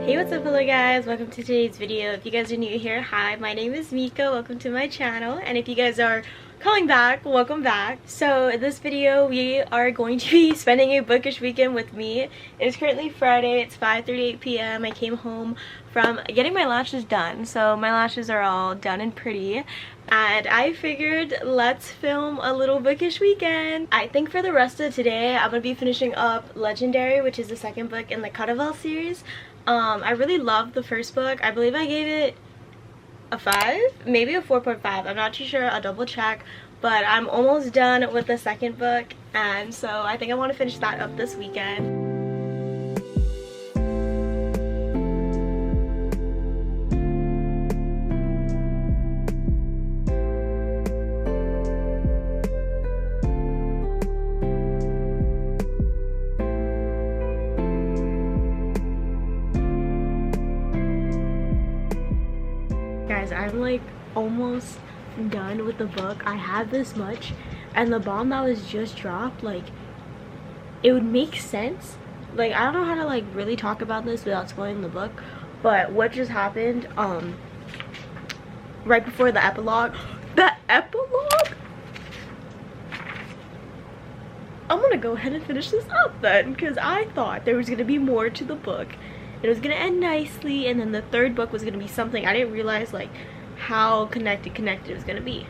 Hey, what's up, hello guys, welcome to today's video. If you guys are new here, hi, my name is Mika, welcome to my channel, and if you guys are coming back, welcome back. So in this video we are going to be spending a bookish weekend with me. It is currently Friday, it's 5:38 p.m. I came home from getting my lashes done, so my lashes are all done and pretty, and I figured let's film a little bookish weekend. I think for the rest of today I'm gonna be finishing up Legendary, which is the second book in the Cutterville series. I really loved the first book. I believe I gave it a 5, maybe a 4.5. I'm not too sure, I'll double check, but I'm almost done with the second book, and so I think I want to finish that up this weekend. Guys, I'm like almost done with the book. I have this much, and the bomb that was just dropped, like, it would make sense. Like, I don't know how to like really talk about this without spoiling the book, but what just happened right before the epilogue, I'm gonna go ahead and finish this up then, because I thought there was gonna be more to the book. It was gonna end nicely, and then the third book was gonna be something I didn't realize, like, how connected it was gonna be.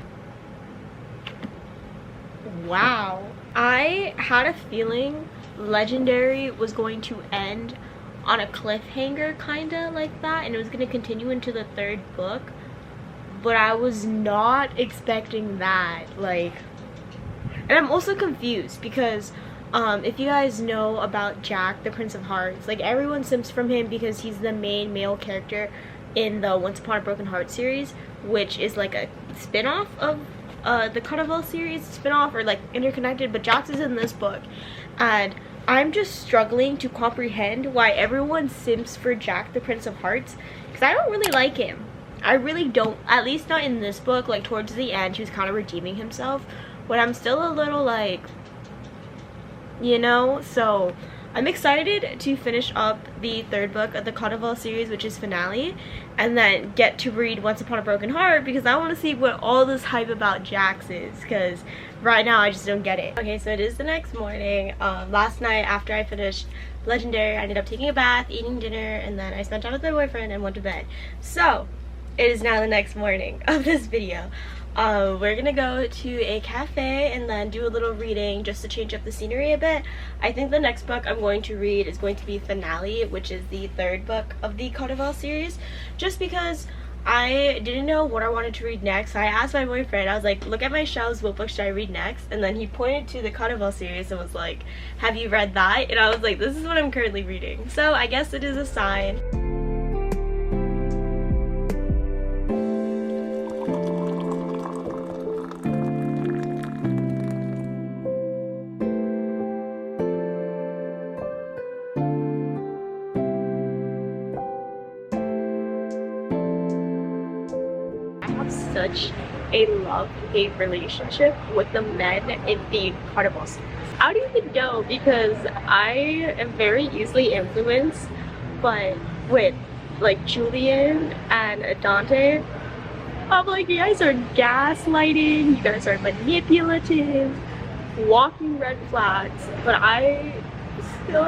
Wow. I had a feeling Legendary was going to end on a cliffhanger, kinda like that, and it was gonna continue into the third book, but I was not expecting that, like. And I'm also confused because if you guys know about Jack, the Prince of Hearts, like, everyone simps from him because he's the main male character in the Once Upon a Broken Heart series, which is like a spin-off of the Cutterville series, spin-off or like interconnected, but Jax is in this book, and I'm just struggling to comprehend why everyone simps for Jack, the Prince of Hearts, because I don't really like him. I really don't, at least not in this book. Like, towards the end he was kind of redeeming himself, but I'm still a little like, you know. So I'm excited to finish up the third book of the Cutterville series, which is Finale, and then get to read Once Upon a Broken Heart, because I want to see what all this hype about Jax is, because right now I just don't get it. Okay, so it is the next morning. Last night after I finished Legendary, I ended up taking a bath, eating dinner, and then I spent time with my boyfriend and went to bed. So it is now the next morning of this video. We're gonna go to a cafe and then do a little reading just to change up the scenery a bit. I think the next book I'm going to read is going to be Finale, which is the third book of the Cutterville series, just because I didn't know what I wanted to read next. I asked my boyfriend, I was like, look at my shelves, what book should I read next? And then he pointed to the Cutterville series and was like, have you read that? And I was like, this is what I'm currently reading. So I guess it is a sign. Such a love-hate relationship with the men in the Cutterville series. I don't even know, because I am very easily influenced, but with like Julian and Dante, I'm like, you guys are gaslighting, you guys are manipulative, walking red flags, but I still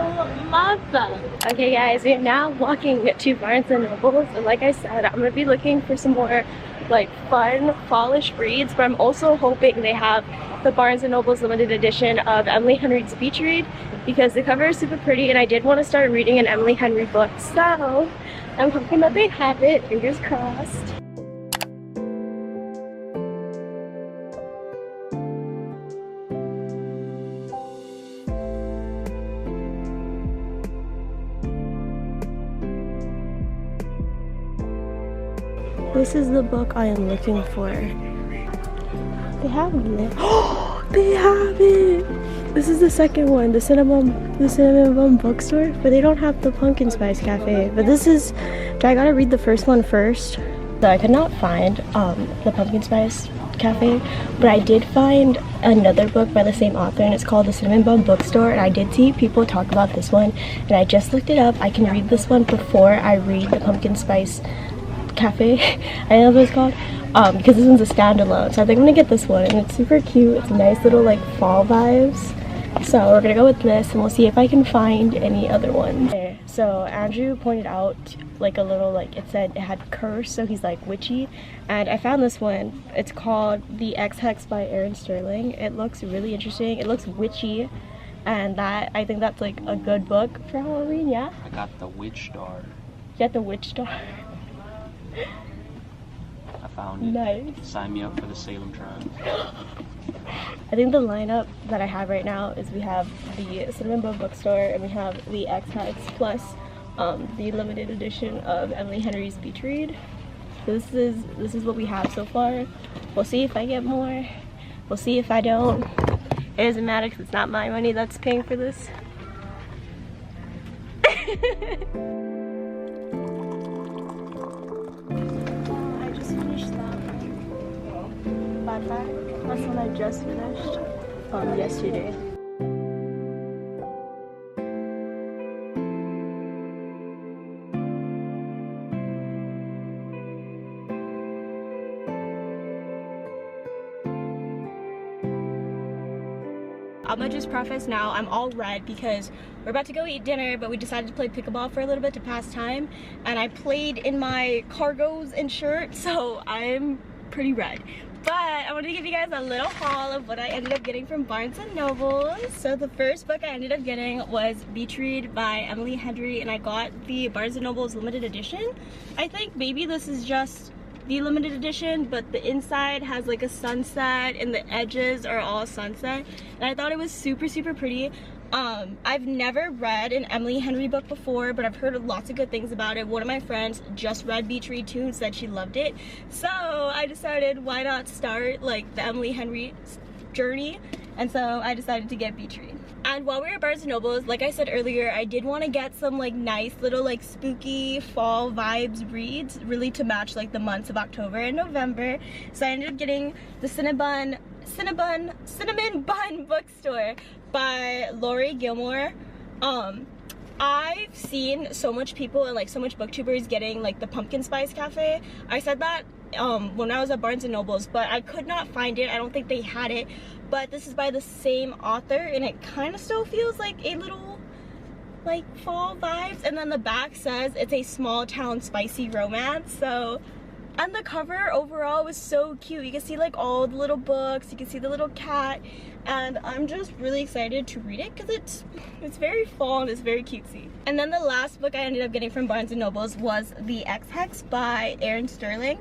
love them. Okay guys, we are now walking to Barnes & Nobles, and like I said, I'm gonna be looking for some more like fun fallish reads, but I'm also hoping they have the Barnes & Noble's limited edition of Emily Henry's Beach Read, because the cover is super pretty and I did want to start reading an Emily Henry book, so I'm hoping that they have it, fingers crossed. This is the book I am looking for. They have it. Oh, they have it! This is the second one, the Cinnamon bookstore, but they don't have the Pumpkin Spice Cafe. But this is, I gotta read the first one first. So I could not find the Pumpkin Spice cafe, but I did find another book by the same author, and it's called The Cinnamon Bun Bookstore, and I did see people talk about this one, and I just looked it up. I can read this one before I read the Pumpkin Spice Cafe, I know what it's called, because this one's a standalone, so I think I'm gonna get this one, and it's super cute. It's nice little like fall vibes. So we're gonna go with this, and we'll see if I can find any other ones. Okay, so Andrew pointed out like a little, like, it said it had curse, so he's like witchy, and I found this one. It's called The X-Hex by Aaron Sterling. It looks really interesting. It looks witchy, and that, I think that's like a good book for Halloween. Yeah, I got the witch star. You got the witch star. I found it. Nice. Sign me up for the Salem trial. I think the lineup that I have right now is we have the Cinnamon Bun Bookstore, and we have the X-Hex plus the limited edition of Emily Henry's Beach Read. So this is what we have so far. We'll see if I get more. We'll see if I don't. It doesn't matter because it's not my money that's paying for this. I just finished that. Bad Bag. That's one I just finished yesterday. I'm gonna just preface now, I'm all red because we're about to go eat dinner, but we decided to play pickleball for a little bit to pass time, and I played in my cargos and shirt, so I'm pretty red. But I wanted to give you guys a little haul of what I ended up getting from Barnes & Noble. So the first book I ended up getting was Beach Read by Emily Henry, and I got the Barnes & Noble's limited edition. I think maybe this is just the limited edition, but the inside has like a sunset and the edges are all sunset, and I thought it was super pretty. I've never read an Emily Henry book before, but I've heard lots of good things about it. One of my friends just read Beach Read too and said she loved it, so I decided why not start like the Emily Henry journey, and so I decided to get Beach Read. And while we were at Barnes & Noble's, like I said earlier, I did want to get some like nice little like spooky fall vibes reads, really to match like the months of October and November. So I ended up getting the Cinnamon Bun Bookstore by Lori Gilmore. I've seen so much people and like so much booktubers getting like the Pumpkin Spice Cafe. I said that when I was at Barnes & Noble's, but I could not find it. I don't think they had it, but this is by the same author, and it kind of still feels like a little like fall vibes. And then the back says it's a small town spicy romance. So, and the cover overall was so cute. You can see like all the little books, you can see the little cat, and I'm just really excited to read it because it's very fall and it's very cutesy. And then the last book I ended up getting from Barnes & Noble's was The X-Hex by Aaron Sterling.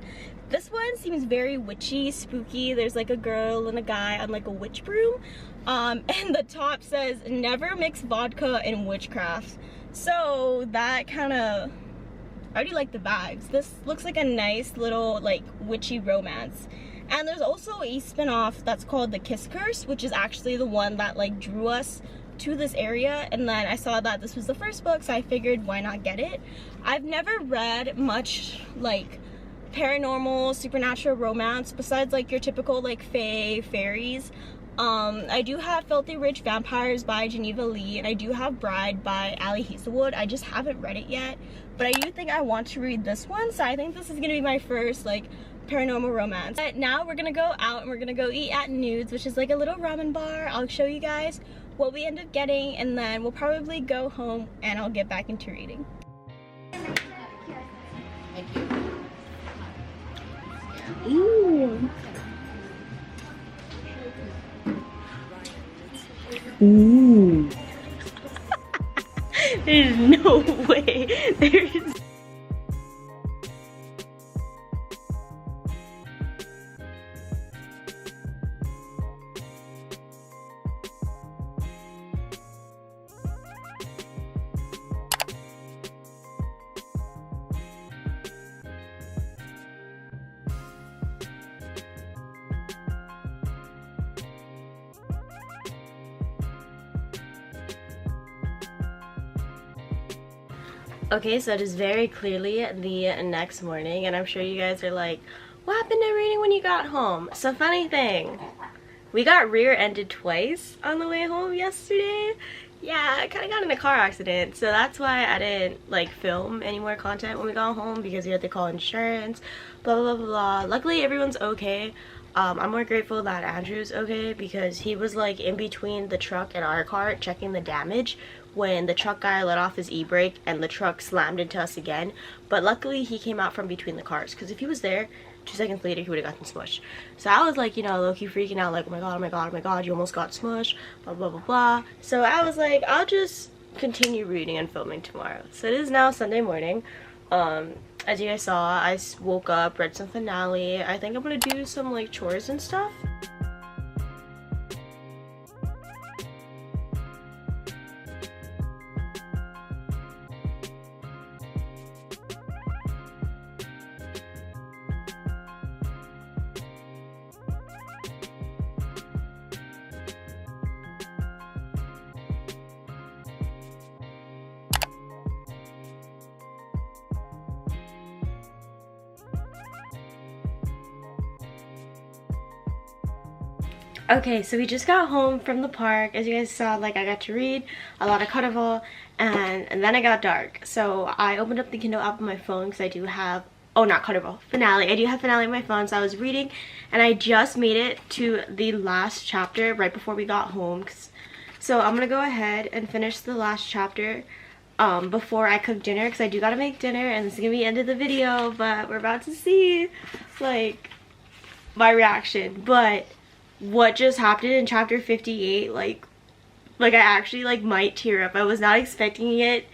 This one seems very witchy, spooky. There's like a girl and a guy on like a witch broom, and the top says never mix vodka and witchcraft. So that kind of, I already like the vibes. This looks like a nice little like witchy romance. And there's also a spin-off that's called The Kiss Curse, which is actually the one that like drew us to this area, and then I saw that this was the first book, so I figured why not get it. I've never read much like paranormal, supernatural romance besides like your typical like fae, fairies. I do have Filthy Rich Vampires by Geneva Lee, and I do have Bride by Ali Hazelwood. I just haven't read it yet, but I do think I want to read this one, so I think this is gonna be my first like paranormal romance. But now we're gonna go out and we're gonna go eat at Nudes, which is like a little ramen bar. I'll show you guys what we end up getting, and then we'll probably go home and I'll get back into reading. Thank you. Ooh. Ooh. There's no way. There's okay, so it is very clearly the next morning, and I'm sure you guys are like, What happened to reading when you got home? So funny thing, we got rear-ended twice on the way home yesterday. Yeah, I kind of got in a car accident, so that's why I didn't like film any more content when we got home, because we had to call insurance, blah blah blah blah. Luckily everyone's okay. I'm more grateful that Andrew's okay, because he was like in between the truck and our car checking the damage when the truck guy let off his e-brake and the truck slammed into us again. But luckily he came out from between the cars, because if he was there 2 seconds later he would have gotten smushed. So I was like, you know, low-key freaking out, like, oh my god, oh my god, oh my god, you almost got smushed, blah blah blah blah. So I was like, I'll just continue reading and filming tomorrow. So it is now Sunday morning. As you guys saw, I woke up, read some finale. I think I'm gonna do some like chores and stuff. Okay, so we just got home from the park. As you guys saw, like, I got to read a lot of Carnival, and then it got dark. So I opened up the Kindle app on my phone because I do have, oh, not Carnival, Finale. I do have Finale on my phone, so I was reading, and I just made it to the last chapter right before we got home. So I'm gonna go ahead and finish the last chapter before I cook dinner, because I do gotta make dinner, and this is gonna be the end of the video, but we're about to see, like, my reaction. But what just happened in chapter 58, like I actually like might tear up. I was not expecting it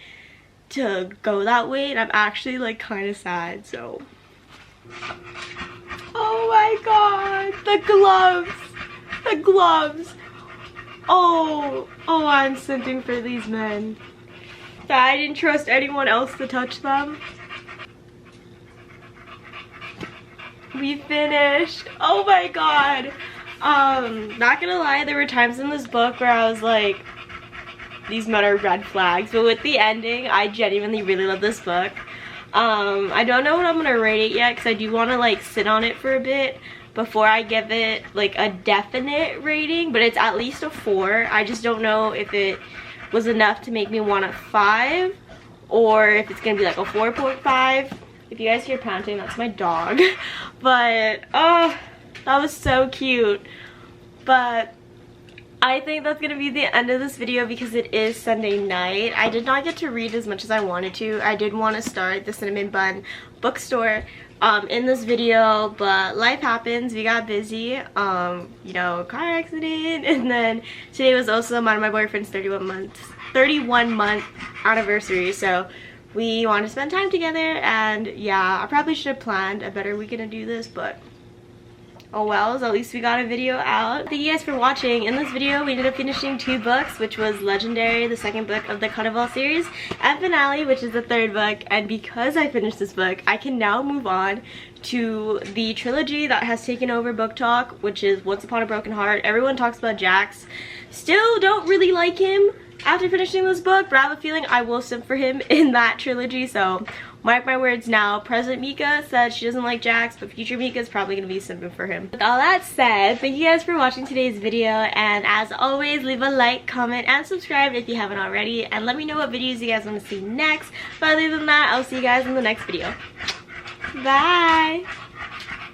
to go that way, and I'm actually like kind of sad. So oh my god, the gloves, oh I'm simping for these men. I didn't trust anyone else to touch them. We finished. Oh my god. Not gonna lie, there were times in this book where I was like, these men are red flags, but with the ending, I genuinely really love this book. I don't know what I'm gonna rate it yet, because I do want to like sit on it for a bit before I give it like a definite rating, but it's at least a 4. I just don't know if it was enough to make me want a 5, or if it's gonna be like a 4.5. If you guys hear panting, that's my dog. But oh, that was so cute. But I think that's gonna be the end of this video, because it is Sunday night. I did not get to read as much as I wanted to. I did want to start the Cinnamon Bun bookstore in this video, but life happens. We got busy, you know, car accident, and then today was also my boyfriend's 31 month anniversary, so we want to spend time together. And yeah, I probably should have planned a better weekend to do this, but oh well, at least we got a video out. Thank you guys for watching. In this video, we ended up finishing 2 books, which was Legendary, the 2nd book of the Carnival series, and Finale, which is the 3rd book. And because I finished this book, I can now move on to the trilogy that has taken over book talk, which is Once Upon a Broken Heart. Everyone talks about Jax. Still don't really like him after finishing this book, but I have a feeling I will simp for him in that trilogy, so mark my words now. Present Mika said she doesn't like Jax, but future Mika is probably going to be simping for him. With all that said, thank you guys for watching today's video, and as always, leave a like, comment, and subscribe if you haven't already, and let me know what videos you guys want to see next. But other than that, I'll see you guys in the next video. Bye!